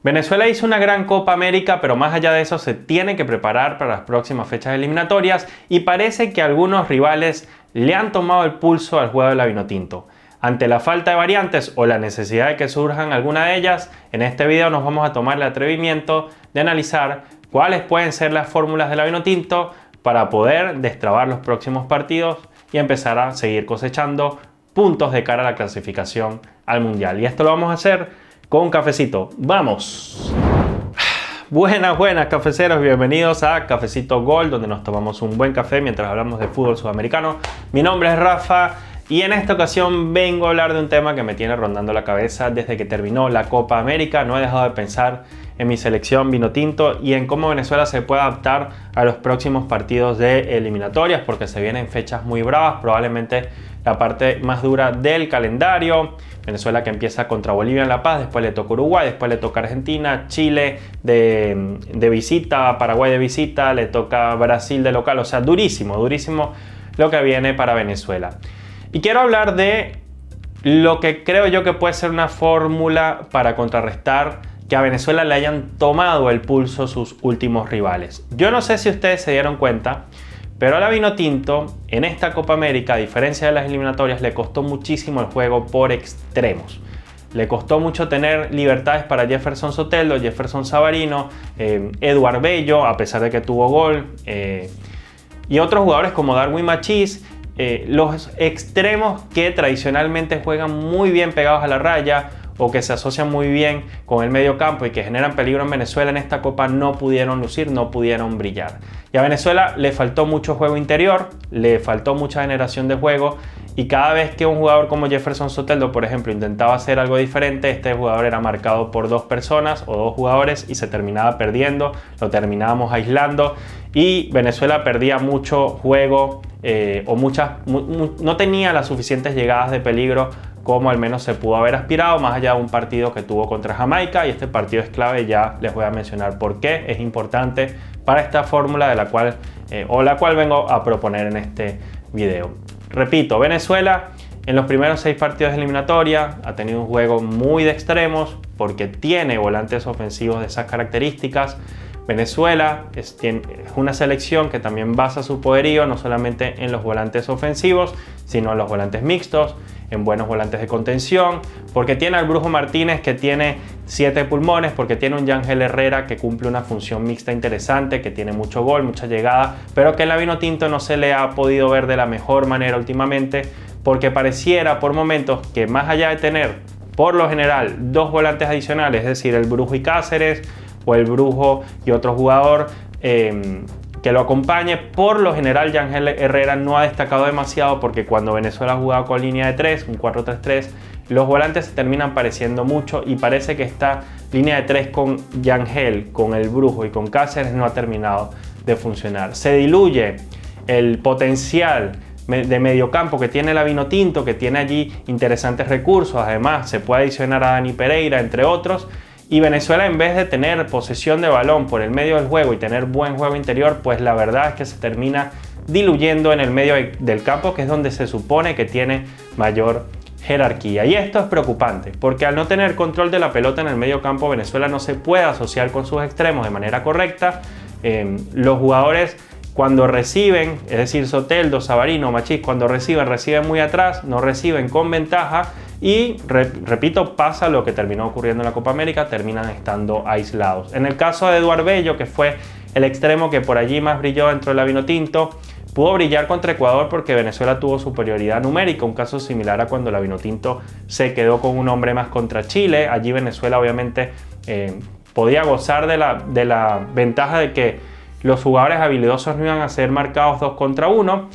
Venezuela hizo una gran Copa América, pero más allá de eso se tiene que preparar para las próximas fechas eliminatorias y parece que algunos rivales le han tomado el pulso al juego de la Vinotinto. Ante la falta de variantes o la necesidad de que surjan alguna de ellas, en este video nos vamos a tomar el atrevimiento de analizar cuáles pueden ser las fórmulas de la Vinotinto para poder destrabar los próximos partidos y empezar a seguir cosechando puntos de cara a la clasificación al Mundial. Y esto lo vamos a hacer con un cafecito. ¡Vamos! Buenas, cafeceros. Bienvenidos a Cafecito Gol, donde nos tomamos un buen café mientras hablamos de fútbol sudamericano. Mi nombre es Rafa y en esta ocasión vengo a hablar de un tema que me tiene rondando la cabeza desde que terminó la Copa América. No he dejado de pensar en mi selección Vinotinto y en cómo Venezuela se puede adaptar a los próximos partidos de eliminatorias, porque se vienen fechas muy bravas, probablemente la parte más dura del calendario. Venezuela que empieza contra Bolivia en La Paz, después le toca Uruguay, después le toca Argentina, Chile de visita, Paraguay de visita, le toca Brasil de local, o sea, durísimo lo que viene para Venezuela. Y quiero hablar de lo que creo yo que puede ser una fórmula para contrarrestar que a Venezuela le hayan tomado el pulso sus últimos rivales. Yo no sé si ustedes se dieron cuenta, pero a la Vinotinto en esta Copa América, a diferencia de las eliminatorias, le costó muchísimo el juego por extremos. Le costó mucho tener libertades para Jefferson Soteldo, Jefferson Savarino, Eduard Bello, a pesar de que tuvo gol, y otros jugadores como Darwin Machís, los extremos que tradicionalmente juegan muy bien pegados a la raya o que se asocian muy bien con el medio campo y que generan peligro en Venezuela en esta Copa no pudieron lucir, no pudieron brillar. Y a Venezuela le faltó mucho juego interior, le faltó mucha generación de juego y cada vez que un jugador como Jefferson Soteldo, por ejemplo, intentaba hacer algo diferente, este jugador era marcado por dos personas o dos jugadores y se terminaba perdiendo, lo terminábamos aislando y Venezuela perdía mucho juego no tenía las suficientes llegadas de peligro como al menos se pudo haber aspirado, más allá de un partido que tuvo contra Jamaica, y este partido es clave, ya les voy a mencionar por qué es importante para esta fórmula de la cual vengo a proponer en este video. Repito, Venezuela en los primeros 6 partidos de eliminatoria ha tenido un juego muy de extremos porque tiene volantes ofensivos de esas características. Venezuela es una selección que también basa su poderío no solamente en los volantes ofensivos, sino en los volantes mixtos, en buenos volantes de contención, porque tiene al Brujo Martínez que tiene 7 pulmones, porque tiene un Yangel Herrera que cumple una función mixta interesante, que tiene mucho gol, mucha llegada, pero que en la Vinotinto no se le ha podido ver de la mejor manera últimamente, porque pareciera por momentos que más allá de tener por lo general 2 volantes adicionales, es decir, el Brujo y Cáceres, o el Brujo y otro jugador que lo acompañe, por lo general Yangel Herrera no ha destacado demasiado porque cuando Venezuela ha jugado con línea de 3, un 4-3-3, los volantes se terminan pareciendo mucho y parece que esta línea de 3 con Yangel, con el Brujo y con Cáceres no ha terminado de funcionar. Se diluye el potencial de mediocampo que tiene la Vinotinto, que tiene allí interesantes recursos, además se puede adicionar a Dani Pereira, entre otros. Y Venezuela, en vez de tener posesión de balón por el medio del juego y tener buen juego interior, pues la verdad es que se termina diluyendo en el medio del campo, que es donde se supone que tiene mayor jerarquía. Y esto es preocupante, porque al no tener control de la pelota en el medio campo, Venezuela no se puede asociar con sus extremos de manera correcta. Los jugadores cuando reciben, es decir, Soteldo, Savarino, Machís, cuando reciben muy atrás, no reciben con ventaja. Y repito, pasa lo que terminó ocurriendo en la Copa América, terminan estando aislados. En el caso de Eduard Bello, que fue el extremo que por allí más brilló dentro de la Vinotinto, pudo brillar contra Ecuador porque Venezuela tuvo superioridad numérica, un caso similar a cuando la Vinotinto se quedó con un hombre más contra Chile. Allí Venezuela obviamente podía gozar de la ventaja de que los jugadores habilidosos no iban a ser marcados 2 contra 1.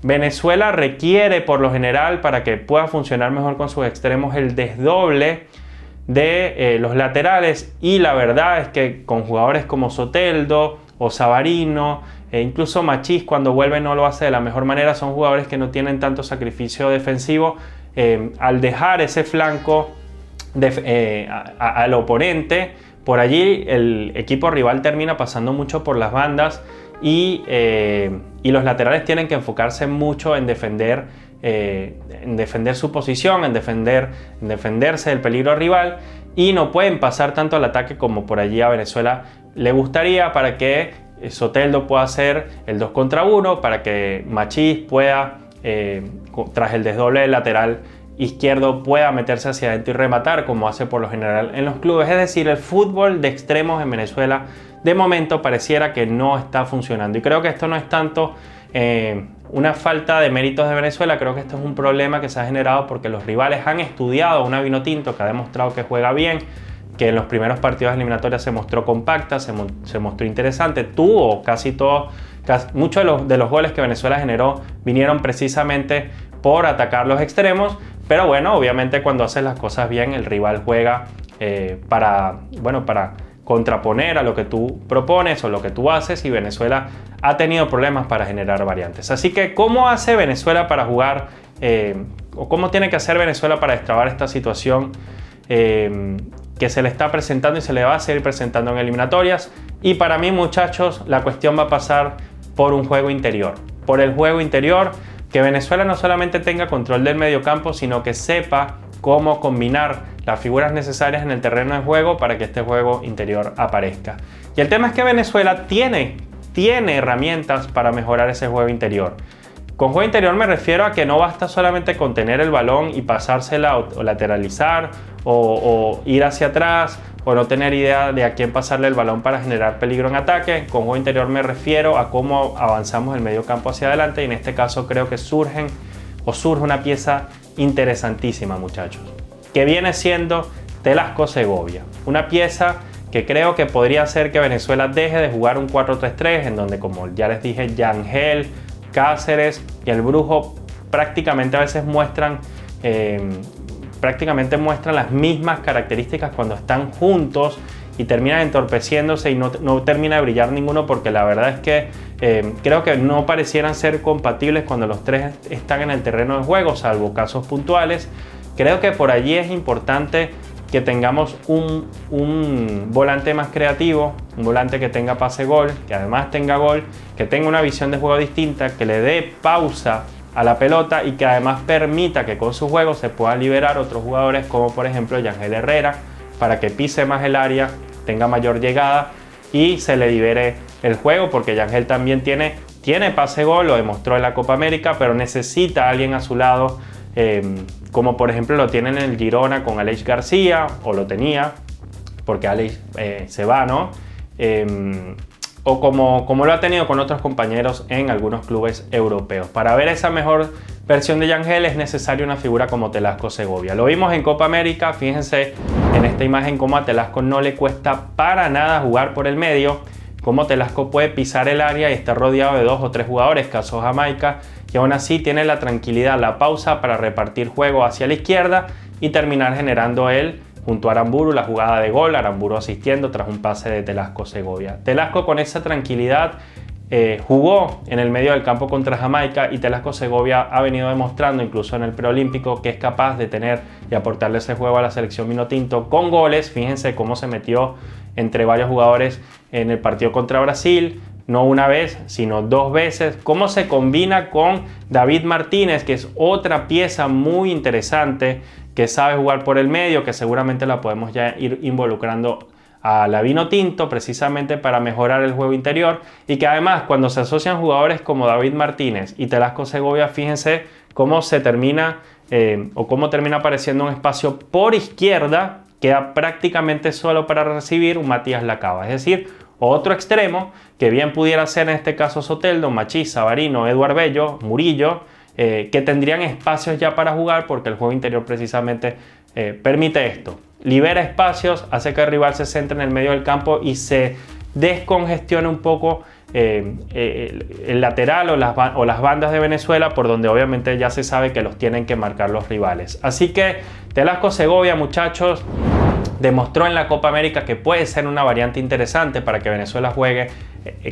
Venezuela requiere por lo general, para que pueda funcionar mejor con sus extremos, el desdoble de los laterales, y la verdad es que con jugadores como Soteldo o Savarino e incluso Machís, cuando vuelve no lo hace de la mejor manera. Son jugadores que no tienen tanto sacrificio defensivo. Al dejar ese flanco al oponente, por allí el equipo rival termina pasando mucho por las bandas y los laterales tienen que enfocarse mucho en defender su posición, en defenderse del peligro rival, y no pueden pasar tanto al ataque como por allí a Venezuela le gustaría, para que Soteldo pueda hacer el 2 contra 1, para que Machís pueda, tras el desdoble del lateral izquierdo, pueda meterse hacia adentro y rematar como hace por lo general en los clubes. Es decir, el fútbol de extremos en Venezuela de momento pareciera que no está funcionando, y creo que esto no es tanto una falta de méritos de Venezuela. Creo que esto es un problema que se ha generado porque los rivales han estudiado a una Vinotinto que ha demostrado que juega bien, que en los primeros partidos eliminatorios se mostró compacta, se mostró interesante, tuvo muchos de los goles que Venezuela generó vinieron precisamente por atacar los extremos. Pero bueno, obviamente cuando haces las cosas bien, el rival juega para contraponer a lo que tú propones o lo que tú haces, y Venezuela ha tenido problemas para generar variantes. Así que, ¿cómo hace Venezuela para jugar o cómo tiene que hacer Venezuela para destrabar esta situación que se le está presentando y se le va a seguir presentando en eliminatorias? Y para mí, muchachos, la cuestión va a pasar por un juego interior, por el juego interior, que Venezuela no solamente tenga control del mediocampo, sino que sepa cómo combinar las figuras necesarias en el terreno de juego para que este juego interior aparezca. Y el tema es que Venezuela tiene herramientas para mejorar ese juego interior. Con juego interior me refiero a que no basta solamente con tener el balón y pasársela o lateralizar o ir hacia atrás o no tener idea de a quién pasarle el balón para generar peligro en ataque. Con juego interior me refiero a cómo avanzamos el medio campo hacia adelante, y en este caso creo que surge una pieza interesantísima, muchachos, que viene siendo Telasco Segovia. Una pieza que creo que podría hacer que Venezuela deje de jugar un 4-3-3, en donde, como ya les dije, Yangel, Cáceres y el Brujo prácticamente a veces muestran las mismas características cuando están juntos, y terminan entorpeciéndose y no termina de brillar ninguno, porque la verdad es que creo que no parecieran ser compatibles cuando los tres están en el terreno de juego, salvo casos puntuales. Creo que por allí es importante que tengamos un volante más creativo, un volante que tenga pase-gol, que además tenga gol, que tenga una visión de juego distinta, que le dé pausa a la pelota y que además permita que con su juego se puedan liberar otros jugadores, como por ejemplo Yangel Herrera, para que pise más el área, tenga mayor llegada y se le libere el juego, porque Yangel también tiene pase-gol, lo demostró en la Copa América, pero necesita a alguien a su lado, como por ejemplo lo tiene en el Girona con Aleix García, o lo tenía, porque Aleix se va, ¿no? O como lo ha tenido con otros compañeros en algunos clubes europeos. Para ver esa mejor versión de Yangel es necesaria una figura como Telasco Segovia. Lo vimos en Copa América, fíjense en esta imagen cómo a Telasco no le cuesta para nada jugar por el medio, cómo Telasco puede pisar el área y está rodeado de 2 o 3 jugadores, caso Jamaica, y aún así tiene la tranquilidad, la pausa para repartir juego hacia la izquierda y terminar generando él, junto a Aramburu, la jugada de gol, Aramburu asistiendo tras un pase de Telasco Segovia. Telasco con esa tranquilidad jugó en el medio del campo contra Jamaica, y Telasco Segovia ha venido demostrando incluso en el preolímpico que es capaz de tener y aportarle ese juego a la selección Vinotinto con goles. Fíjense cómo se metió entre varios jugadores en el partido contra Brasil, no una vez, sino 2 veces. Cómo se combina con David Martínez, que es otra pieza muy interesante, que sabe jugar por el medio, que seguramente la podemos ya ir involucrando a la Vinotinto precisamente para mejorar el juego interior, y que además cuando se asocian jugadores como David Martínez y Telasco Segovia, fíjense cómo se termina cómo termina apareciendo un espacio por izquierda, queda prácticamente solo para recibir un Matías Lacaba, es decir, otro extremo que bien pudiera ser en este caso Soteldo, Machís, Savarino, Eduard Bello, Murillo, que tendrían espacios ya para jugar, porque el juego interior precisamente permite esto. Libera espacios, hace que el rival se centre en el medio del campo y se descongestione un poco el lateral o las bandas de Venezuela, por donde obviamente ya se sabe que los tienen que marcar los rivales. Así que Telasco Segovia, muchachos, demostró en la Copa América que puede ser una variante interesante para que Venezuela juegue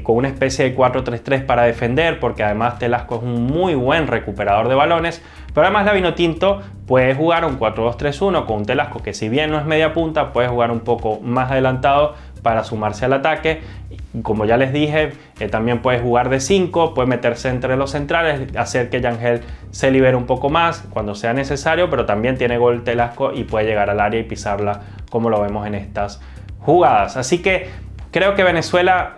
con una especie de 4-3-3 para defender, porque además Telasco es un muy buen recuperador de balones, pero además la Vinotinto puede jugar un 4-2-3-1 con un Telasco que, si bien no es media punta, puede jugar un poco más adelantado para sumarse al ataque. Como ya les dije, también puede jugar de 5, puede meterse entre los centrales, hacer que Yangel se libere un poco más cuando sea necesario, pero también tiene gol Telasco y puede llegar al área y pisarla como lo vemos en estas jugadas. Así que creo que Venezuela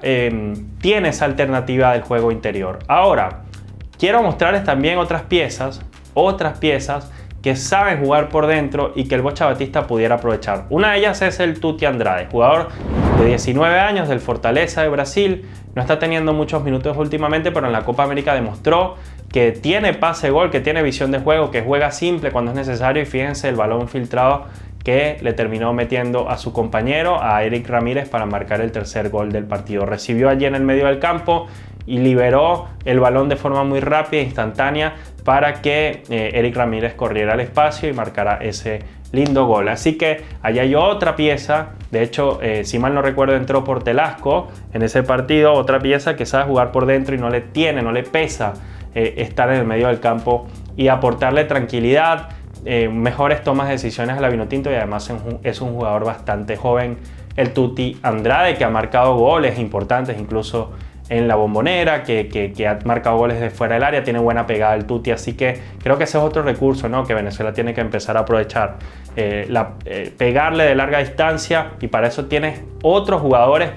tiene esa alternativa del juego interior. Ahora, quiero mostrarles también otras piezas que saben jugar por dentro y que el Bocha Batista pudiera aprovechar. Una de ellas es el Tuti Andrade, jugador de 19 años del Fortaleza de Brasil. No está teniendo muchos minutos últimamente, pero en la Copa América demostró que tiene pase-gol, que tiene visión de juego, que juega simple cuando es necesario. Y fíjense el balón filtrado que le terminó metiendo a su compañero, a Eric Ramírez, para marcar el tercer gol del partido. Recibió allí en el medio del campo y liberó el balón de forma muy rápida e instantánea para que Eric Ramírez corriera al espacio y marcara ese lindo gol. Así que allá hay otra pieza, de hecho, si mal no recuerdo, entró por Telasco en ese partido, otra pieza que sabe jugar por dentro y no le pesa estar en el medio del campo y aportarle tranquilidad, mejores tomas de decisiones a la Vinotinto, y además es un jugador bastante joven, el Tuti Andrade, que ha marcado goles importantes incluso en la Bombonera, que ha marcado goles de fuera del área, tiene buena pegada el Tuti, así que creo que ese es otro recurso, ¿no?, que Venezuela tiene que empezar a aprovechar, pegarle de larga distancia, y para eso tiene otros jugadores,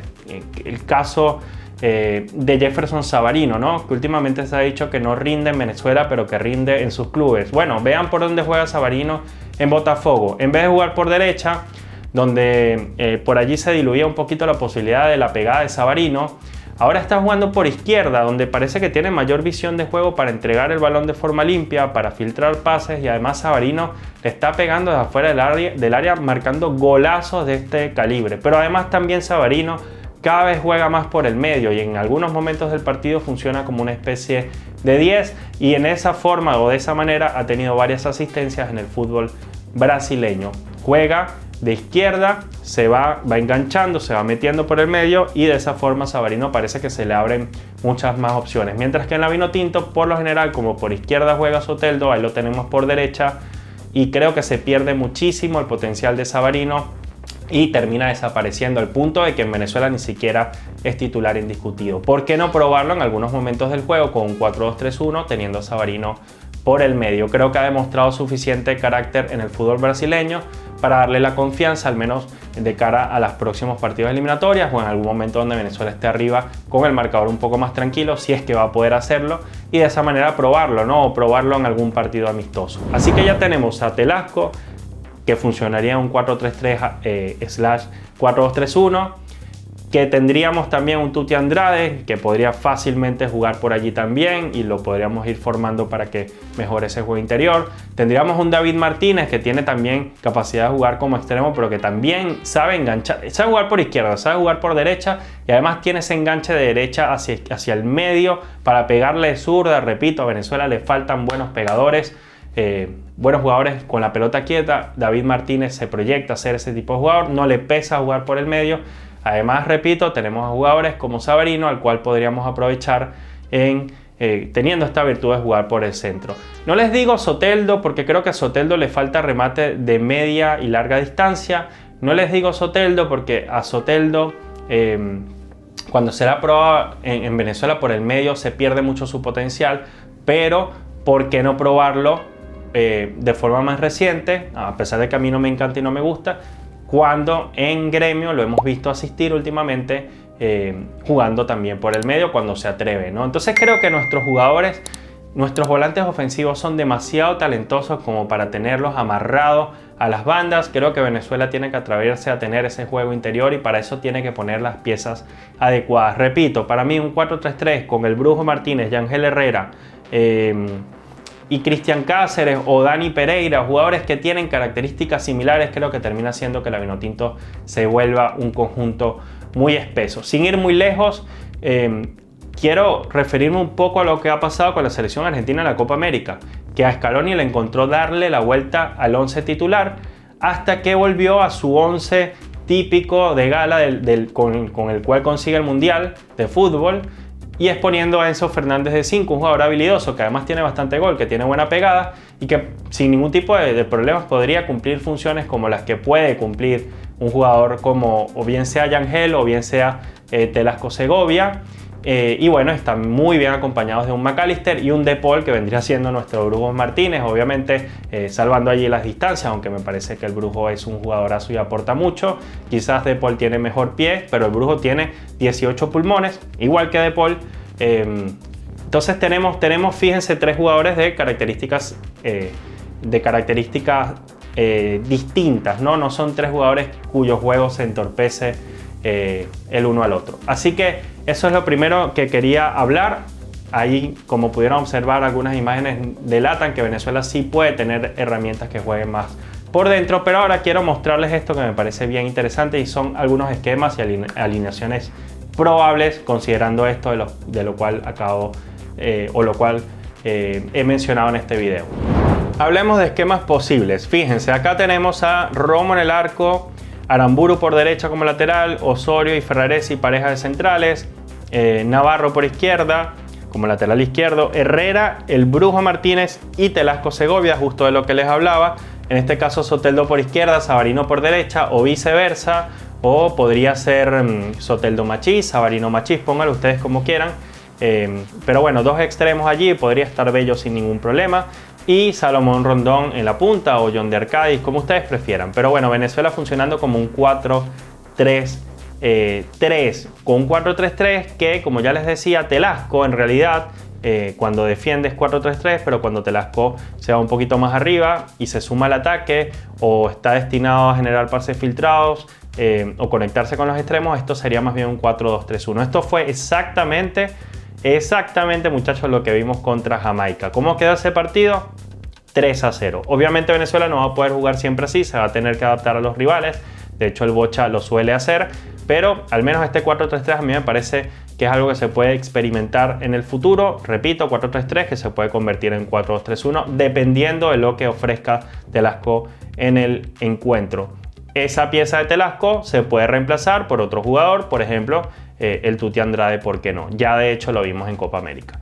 el caso de Jefferson Savarino, ¿no?, que últimamente se ha dicho que no rinde en Venezuela, pero que rinde en sus clubes. Bueno, vean por dónde juega Savarino en Botafogo. En vez de jugar por derecha, donde por allí se diluía un poquito la posibilidad de la pegada de Savarino, ahora está jugando por izquierda, donde parece que tiene mayor visión de juego para entregar el balón de forma limpia, para filtrar pases, y además Savarino le está pegando desde afuera del área, marcando golazos de este calibre. Pero además también Savarino cada vez juega más por el medio y en algunos momentos del partido funciona como una especie de 10, y en esa forma o de esa manera ha tenido varias asistencias en el fútbol brasileño. Juega de izquierda, se va enganchando, se va metiendo por el medio, y de esa forma Savarino parece que se le abren muchas más opciones. Mientras que en la Vinotinto, por lo general, como por izquierda juega Soteldo, ahí lo tenemos por derecha, y creo que se pierde muchísimo el potencial de Savarino y termina desapareciendo, al punto de que en Venezuela ni siquiera es titular indiscutido. ¿Por qué no probarlo en algunos momentos del juego con un 4-2-3-1 teniendo a Savarino por el medio? Creo que ha demostrado suficiente carácter en el fútbol brasileño para darle la confianza, al menos de cara a los próximos partidos eliminatorias, o en algún momento donde Venezuela esté arriba con el marcador un poco más tranquilo, si es que va a poder hacerlo, y de esa manera probarlo, ¿no?, o probarlo en algún partido amistoso. Así que ya tenemos a Telasco, que funcionaría en un 4-3-3/4-2-3-1, que tendríamos también un Tuti Andrade, que podría fácilmente jugar por allí también, y lo podríamos ir formando para que mejore ese juego interior. Tendríamos un David Martínez, que tiene también capacidad de jugar como extremo, pero que también sabe enganchar, sabe jugar por izquierda, sabe jugar por derecha, y además tiene ese enganche de derecha hacia el medio para pegarle de zurda. Repito, a Venezuela le faltan buenos pegadores, buenos jugadores con la pelota quieta. David Martínez se proyecta a ser ese tipo de jugador, no le pesa jugar por el medio. Además, repito, tenemos a jugadores como Savarino, al cual podríamos aprovechar teniendo esta virtud de jugar por el centro. No les digo Soteldo, porque creo que a Soteldo le falta remate de media y larga distancia. No les digo Soteldo porque a Soteldo, cuando será probado en Venezuela por el medio, se pierde mucho su potencial. Pero, ¿por qué no probarlo de forma más reciente? A pesar de que a mí no me encanta y no me gusta, cuando en Gremio lo hemos visto asistir últimamente, jugando también por el medio cuando se atreve, ¿no? Entonces creo que nuestros jugadores, nuestros volantes ofensivos son demasiado talentosos como para tenerlos amarrados a las bandas. Creo que Venezuela tiene que atreverse a tener ese juego interior, y para eso tiene que poner las piezas adecuadas. Repito, para mí un 4-3-3 con el Brujo Martínez, Yangel Herrera, y Cristian Cáceres o Dani Pereira, jugadores que tienen características similares, creo que termina haciendo que la Vinotinto se vuelva un conjunto muy espeso. Sin ir muy lejos, quiero referirme un poco a lo que ha pasado con la selección argentina en la Copa América, que a Scaloni le encontró darle la vuelta al 11 titular, hasta que volvió a su 11 típico de gala con el cual consigue el Mundial de Fútbol, y es poniendo a Enzo Fernández de 5, un jugador habilidoso que además tiene bastante gol, que tiene buena pegada y que sin ningún tipo de problemas podría cumplir funciones como las que puede cumplir un jugador como o bien sea Yangel o bien sea Telasco Segovia. Y bueno, están muy bien acompañados de un McAllister y un De Paul, que vendría siendo nuestro Brujo Martínez, obviamente salvando allí las distancias, aunque me parece que el Brujo es un jugadorazo y aporta mucho. Quizás De Paul tiene mejor pie, pero el Brujo tiene 18 pulmones, igual que De Paul. Entonces tenemos, fíjense, tres jugadores de características distintas, ¿no? No son tres jugadores cuyo juego se entorpece el uno al otro. Así que eso es lo primero que quería hablar. Ahí, como pudieron observar, algunas imágenes delatan que Venezuela sí puede tener herramientas que jueguen más por dentro, pero ahora quiero mostrarles esto que me parece bien interesante y son algunos esquemas y alineaciones probables considerando esto de lo cual acabo he mencionado en este video. Hablemos de esquemas posibles. Fíjense, acá tenemos a Romo en el arco, Aramburu por derecha como lateral, Osorio y Ferraresi pareja de centrales, Navarro por izquierda como lateral izquierdo, Herrera, el Brujo Martínez y Telasco Segovia, justo de lo que les hablaba. En este caso Soteldo por izquierda, Savarino por derecha o viceversa, o podría ser Soteldo Machís, Savarino Machís, pónganlo ustedes como quieran. Pero bueno, dos extremos allí, podría estar Bello sin ningún problema. Y Salomón Rondón en la punta o John de Arcadis, como ustedes prefieran. Pero bueno, Venezuela funcionando como un 4-3-3, con un 4-3-3 que, como ya les decía, Telasco en realidad cuando defiendes 4-3-3, pero cuando Telasco se va un poquito más arriba y se suma al ataque o está destinado a generar pases filtrados o conectarse con los extremos, esto sería más bien un 4-2-3-1. Esto fue exactamente, muchachos, lo que vimos contra Jamaica. ¿Cómo quedó ese partido? 3-0. Obviamente Venezuela no va a poder jugar siempre así, se va a tener que adaptar a los rivales. De hecho, el Bocha lo suele hacer, pero al menos este 4-3-3 a mí me parece que es algo que se puede experimentar en el futuro. Repito, 4-3-3 que se puede convertir en 4-2-3-1 dependiendo de lo que ofrezca Telasco en el encuentro. Esa pieza de Telasco se puede reemplazar por otro jugador, por ejemplo, el Tuti Andrade, ¿por qué no? Ya de hecho lo vimos en Copa América.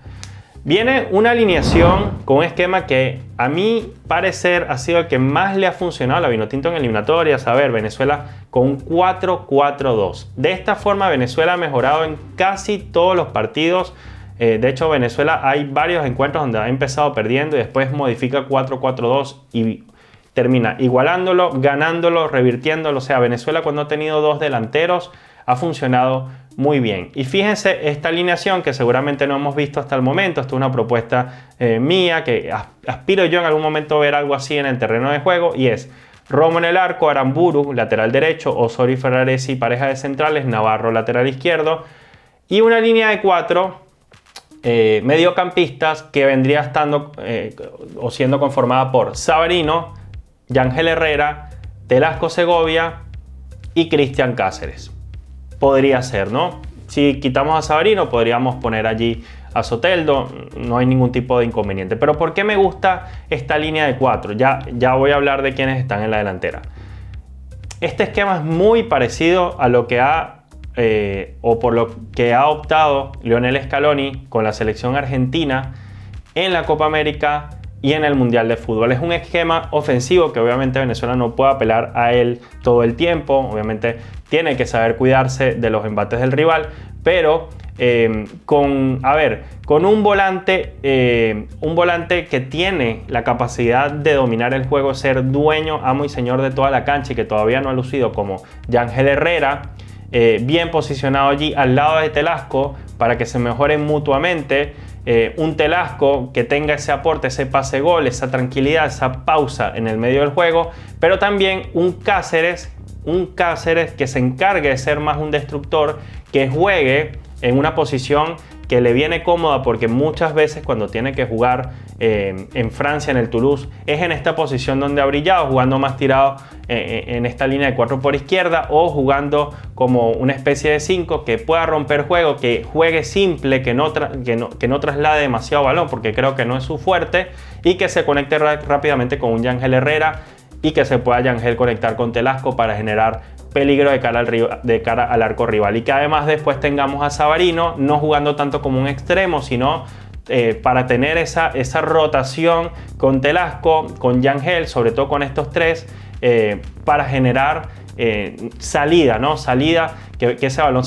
Viene una alineación con un esquema que a mi parecer ha sido el que más le ha funcionado a la Vinotinto en eliminatorias. A ver, Venezuela con un 4-4-2. De esta forma Venezuela ha mejorado en casi todos los partidos. De hecho, Venezuela hay varios encuentros donde ha empezado perdiendo y después modifica 4-4-2 y termina igualándolo, ganándolo, revirtiéndolo. O sea, Venezuela cuando ha tenido dos delanteros ha funcionado muy bien. Y fíjense esta alineación que seguramente no hemos visto hasta el momento. Esto es una propuesta mía que aspiro yo en algún momento a ver algo así en el terreno de juego, y es Romo en el arco, Aramburu lateral derecho, Osorio y Ferraresi pareja de centrales, Navarro lateral izquierdo y una línea de 4 mediocampistas que vendría estando o siendo conformada por Savarino, Yangel Herrera, Telasco Segovia y Cristian Cáceres. Podría ser, ¿no? Si quitamos a Savarino, podríamos poner allí a Soteldo, no hay ningún tipo de inconveniente. Pero ¿por qué me gusta esta línea de 4? Ya voy a hablar de quienes están en la delantera. Este esquema es muy parecido a lo que por lo que ha optado Lionel Scaloni con la selección argentina en la Copa América y en el Mundial de Fútbol. Es un esquema ofensivo que obviamente Venezuela no puede apelar a él todo el tiempo. Obviamente tiene que saber cuidarse de los embates del rival, pero con un volante que tiene la capacidad de dominar el juego, ser dueño, amo y señor de toda la cancha y que todavía no ha lucido, como Yangel Herrera, bien posicionado allí al lado de Telasco para que se mejoren mutuamente. Un Telasco que tenga ese aporte, ese pase gol, esa tranquilidad, esa pausa en el medio del juego, pero también un Cáceres que se encargue de ser más un destructor, que juegue en una posición que le viene cómoda, porque muchas veces cuando tiene que jugar en Francia, en el Toulouse, es en esta posición donde ha brillado, jugando más tirado en esta línea de 4 por izquierda o jugando como una especie de 5 que pueda romper juego, que juegue simple, que no traslade demasiado balón, porque creo que no es su fuerte, y que se conecte rápidamente con un Yangel Herrera y que se pueda Yangel conectar con Telasco para generar peligro de cara al arco rival, y que además después tengamos a Savarino no jugando tanto como un extremo, sino para tener esa rotación con Telasco, con Yangel, sobre todo con estos tres, para generar salida, ¿no? Salida, que ese balón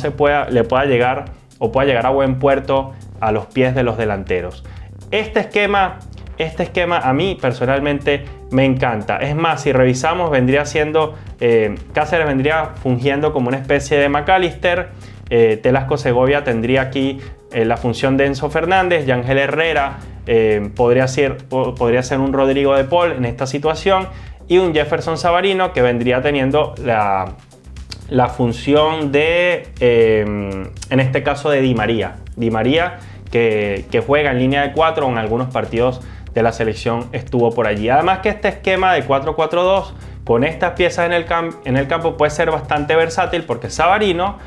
le pueda llegar o pueda llegar a buen puerto a los pies de los delanteros. Este esquema a mí personalmente me encanta. Es más, si revisamos, vendría siendo Cáceres vendría fungiendo como una especie de McAllister. Telasco Segovia tendría aquí la función de Enzo Fernández. Yangel Herrera podría ser un Rodrigo de Paul en esta situación, y un Jefferson Savarino que vendría teniendo la función de, en este caso, de Di María. Di María que juega en línea de 4, en algunos partidos de la selección estuvo por allí. Además que este esquema de 4-4-2 con estas piezas en el campo puede ser bastante versátil, porque Savarino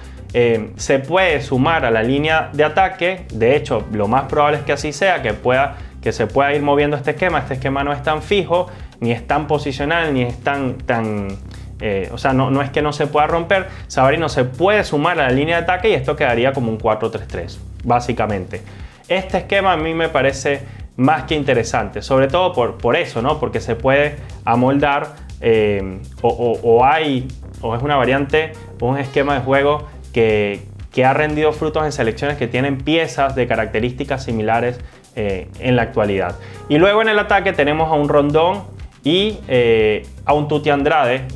se puede sumar a la línea de ataque. De hecho, lo más probable es que así sea, que se pueda ir moviendo este esquema. Este esquema no es tan fijo, ni es tan posicional, ni es o sea, no es que no se pueda romper. Savarino se puede sumar a la línea de ataque y esto quedaría como un 4-3-3, básicamente. Este esquema a mí me parece más que interesante, sobre todo por eso, ¿no? Porque se puede amoldar o es una variante, un esquema de juego que ha rendido frutos en selecciones que tienen piezas de características similares en la actualidad. Y luego en el ataque tenemos a un Rondón y a un Tuti Andrade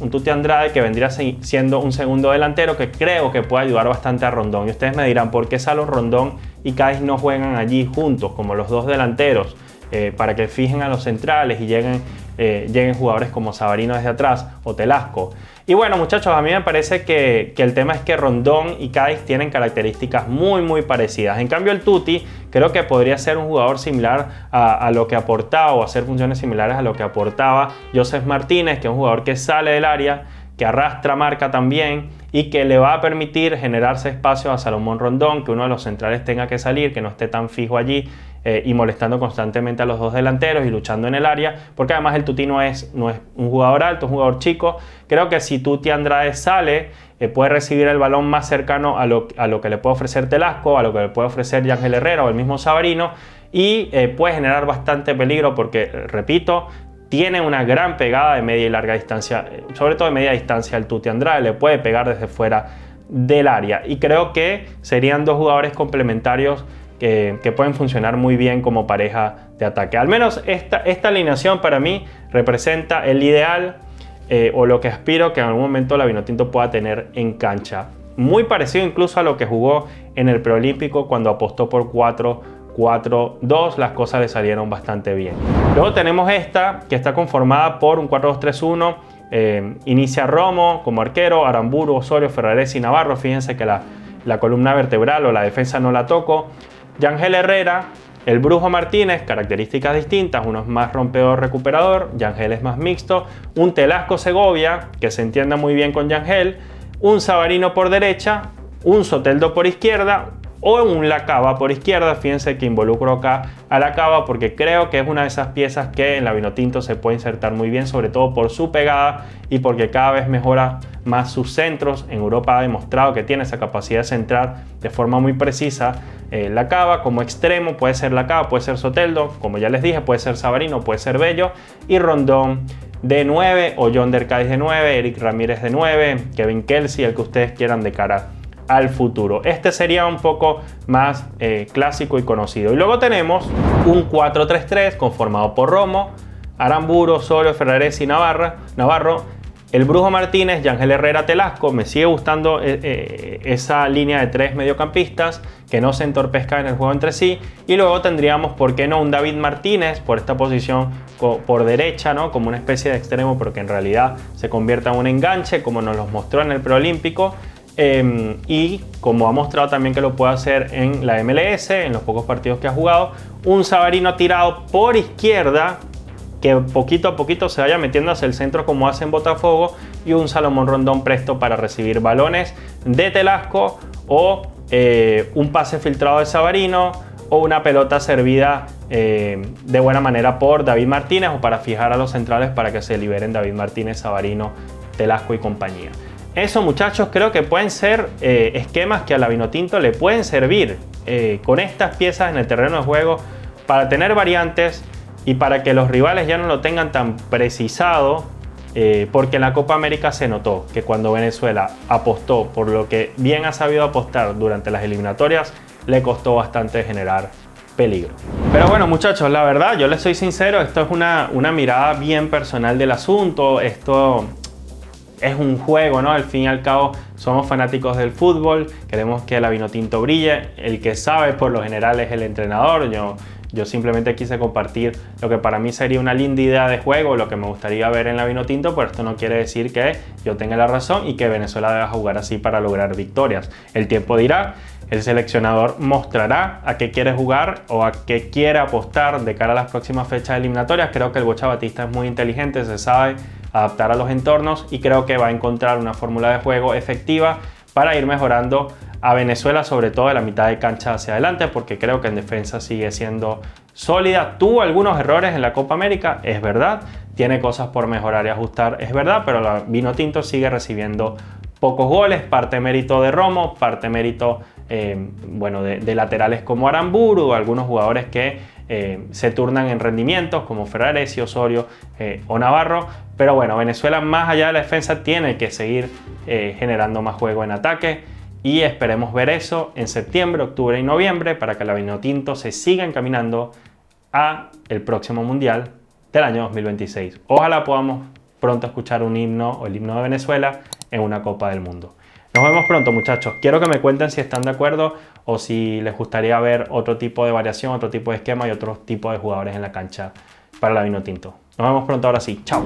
que vendría siendo un segundo delantero que creo que puede ayudar bastante a Rondón. Y ustedes me dirán, ¿por qué Salón Rondón y Cádiz no juegan allí juntos como los dos delanteros? Para que fijen a los centrales y lleguen jugadores como Savarino desde atrás o Telasco. Y bueno, muchachos, a mí me parece que el tema es que Rondón y Cádiz tienen características muy parecidas. En cambio, el Tuti creo que podría ser un jugador similar a lo que aportaba, o hacer funciones similares a lo que aportaba Joseph Martínez, que es un jugador que sale del área, que arrastra marca también y que le va a permitir generarse espacio a Salomón Rondón, que uno de los centrales tenga que salir, que no esté tan fijo allí y molestando constantemente a los dos delanteros y luchando en el área, porque además el Tuti no es un jugador alto, es un jugador chico. Creo que si Tuti Andrade sale, puede recibir el balón más cercano a lo que le puede ofrecer Telasco, a lo que le puede ofrecer Yangel Herrera o el mismo Savarino, y puede generar bastante peligro porque, repito, tiene una gran pegada de media y larga distancia, sobre todo de media distancia el Tuti Andrade, le puede pegar desde fuera del área, y creo que serían dos jugadores complementarios que pueden funcionar muy bien como pareja de ataque. Al menos esta alineación para mí representa el ideal o lo que aspiro que en algún momento la Vinotinto pueda tener en cancha. Muy parecido incluso a lo que jugó en el preolímpico cuando apostó por 4-4-2, las cosas le salieron bastante bien. Luego tenemos esta, que está conformada por un 4-2-3-1. Inicia Romo como arquero, Aramburu, Osorio, Ferraresi y Navarro. Fíjense que la columna vertebral o la defensa no la toco. Yangel Herrera, el Brujo Martínez, características distintas, uno es más rompedor recuperador, Yangel es más mixto, un Telasco Segovia, que se entienda muy bien con Yangel, un Savarino por derecha, un Soteldo por izquierda o un Lacaba por izquierda. Fíjense que involucro acá a Lacaba porque creo que es una de esas piezas que en la Vinotinto se puede insertar muy bien, sobre todo por su pegada y porque cada vez mejora más sus centros. En Europa ha demostrado que tiene esa capacidad de centrar de forma muy precisa. Lacaba como extremo puede ser Lacaba, puede ser Soteldo, como ya les dije, puede ser Savarino, puede ser Bello, y Rondón de 9 o Yonder Cádiz de 9, Eric Ramírez de 9, Kevin Kelsey, el que ustedes quieran de cara al futuro. Este sería un poco más clásico y conocido. Y luego tenemos un 4-3-3 conformado por Romo, Aramburu, Osorio, Ferraresi y Navarro, el Brujo Martínez, Yangel Herrera, Telasco. Me sigue gustando esa línea de tres mediocampistas que no se entorpezcan en el juego entre sí. Y luego tendríamos, ¿por qué no?, un David Martínez por esta posición por derecha, ¿no?, como una especie de extremo, pero que en realidad se convierta en un enganche, como nos los mostró en el preolímpico. Y como ha mostrado también que lo puede hacer en la MLS, en los pocos partidos que ha jugado, un Savarino tirado por izquierda, que poquito a poquito se vaya metiendo hacia el centro como hace en Botafogo, y un Salomón Rondón presto para recibir balones de Telasco o un pase filtrado de Savarino o una pelota servida de buena manera por David Martínez, o para fijar a los centrales para que se liberen David Martínez, Savarino, Telasco y compañía. Eso, muchachos, creo que pueden ser esquemas que a la Vinotinto le pueden servir con estas piezas en el terreno de juego para tener variantes y para que los rivales ya no lo tengan tan precisado, porque en la Copa América se notó que cuando Venezuela apostó por lo que bien ha sabido apostar durante las eliminatorias, le costó bastante generar peligro. Pero bueno, muchachos, la verdad, yo les soy sincero, esto es una mirada bien personal del asunto. Esto es un juego, ¿no? Al fin y al cabo somos fanáticos del fútbol, queremos que la Vinotinto brille. El que sabe por lo general es el entrenador. Yo simplemente quise compartir lo que para mí sería una linda idea de juego, lo que me gustaría ver en la Vinotinto, pero esto no quiere decir que yo tenga la razón y que Venezuela deba jugar así para lograr victorias. El tiempo dirá, el seleccionador mostrará a qué quiere jugar o a qué quiere apostar de cara a las próximas fechas eliminatorias. Creo que el Bocha Batista es muy inteligente, se sabe adaptar a los entornos y creo que va a encontrar una fórmula de juego efectiva para ir mejorando a Venezuela, sobre todo de la mitad de cancha hacia adelante, porque creo que en defensa sigue siendo sólida. Tuvo algunos errores en la Copa América, es verdad, tiene cosas por mejorar y ajustar, es verdad, pero la Vinotinto sigue recibiendo pocos goles, parte mérito de Romo, parte mérito bueno, de laterales como Aramburu, algunos jugadores que se turnan en rendimientos como Ferraresi, Osorio o Navarro. Pero bueno, Venezuela más allá de la defensa tiene que seguir generando más juego en ataque y esperemos ver eso en septiembre, octubre y noviembre para que la Vinotinto se siga encaminando a el próximo Mundial del año 2026. Ojalá podamos pronto escuchar un himno o el himno de Venezuela en una Copa del Mundo. Nos vemos pronto, muchachos. Quiero que me cuenten si están de acuerdo o si les gustaría ver otro tipo de variación, otro tipo de esquema y otro tipo de jugadores en la cancha para la Vinotinto. Nos vemos pronto, ahora sí. Chao.